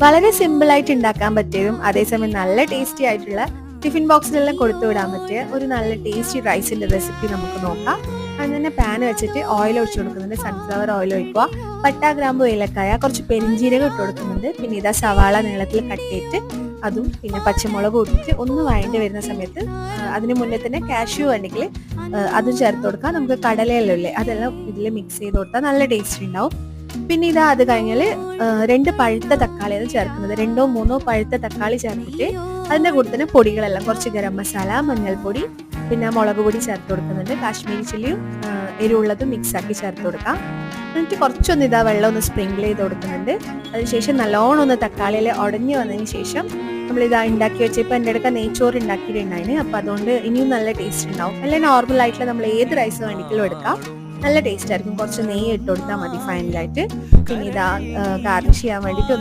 വളരെ സിമ്പിൾ ആയിട്ട് ഉണ്ടാക്കാൻ പറ്റിയതും അതേസമയം നല്ല ടേസ്റ്റി ആയിട്ടുള്ള ടിഫിൻ ബോക്സിലെല്ലാം കൊടുത്തു വിടാൻ പറ്റിയ ഒരു നല്ല ടേസ്റ്റി റൈസിന്റെ റെസിപ്പി നമുക്ക് നോക്കാം. അതിന് തന്നെ പാൻ വെച്ചിട്ട് ഓയിൽ ഒഴിച്ചു കൊടുക്കുന്നുണ്ട്. സൺഫ്ലവർ ഓയിൽ ഒഴിക്കുക. പട്ട, ഗ്രാമ്പു, ഏലക്കായ, കുറച്ച് പെരിഞ്ചീരകം ഇട്ട് കൊടുക്കുന്നുണ്ട്. പിന്നെ ഇതാ സവാള നീളത്തിൽ കട്ട് ചെയ്തിട്ട് അതും പിന്നെ പച്ചമുളക് ഇട്ടിട്ട് ഒന്ന് വഴണ്ടി വരുന്ന സമയത്ത് അതിന് മുന്നേ തന്നെ കാഷ്യൂ ഉണ്ടെങ്കിൽ അതും ചേർത്ത് കൊടുക്കാം. നമുക്ക് കടലയെല്ലാം ഇല്ലേ അതെല്ലാം ഇതിൽ മിക്സ് ചെയ്ത് കൊടുത്താൽ നല്ല ടേസ്റ്റ് ഉണ്ടാവും. പിന്നെ ഇതാ അത് കഴിഞ്ഞാൽ 2 പഴുത്ത തക്കാളിയാണ് ചേർക്കുന്നത്. 2 3 പഴുത്ത തക്കാളി ചേർത്തിട്ട് അതിന്റെ കൂടെ തന്നെ പൊടികളെല്ലാം കുറച്ച് ഗരം മസാല, മഞ്ഞൾപ്പൊടി, പിന്നെ മുളക് പൊടി ചേർത്ത് കൊടുക്കുന്നുണ്ട്. കാശ്മീരി ചില്ലിയും എരിവുള്ളതും മിക്സ് ആക്കി ചേർത്ത് കൊടുക്കാം. എന്നിട്ട് കുറച്ചൊന്ന് ഇതാ വെള്ളം ഒന്ന് സ്പ്രിങ്കിൾ ചെയ്ത് കൊടുക്കുന്നുണ്ട്. അതിനുശേഷം നല്ലോണം ഒന്ന് തക്കാളിയിൽ ഉടഞ്ഞു വന്നതിന് ശേഷം നമ്മളിതാ ഉണ്ടാക്കി വെച്ചപ്പോൾ എൻ്റെ അടുക്ക നെയ്ച്ചോറ് ഉണ്ടാക്കിയിട്ടുണ്ടായിരുന്നു. അപ്പം അതുകൊണ്ട് ഇനിയും നല്ല ടേസ്റ്റ് ഉണ്ടാവും. അല്ലെ നോർമൽ ആയിട്ടുള്ള നമ്മൾ ഏത് റൈസ് വേണ്ടിയിട്ടും എടുക്കാം, നല്ല ടേസ്റ്റ് ആയിരിക്കും. കുറച്ച് നെയ്യ് ഇട്ട് കൊടുത്താൽ മതി ഫൈനലായിട്ട്. പിന്നെ ഇതാ ഗാർണിഷ് ചെയ്യാൻ വേണ്ടിയിട്ട്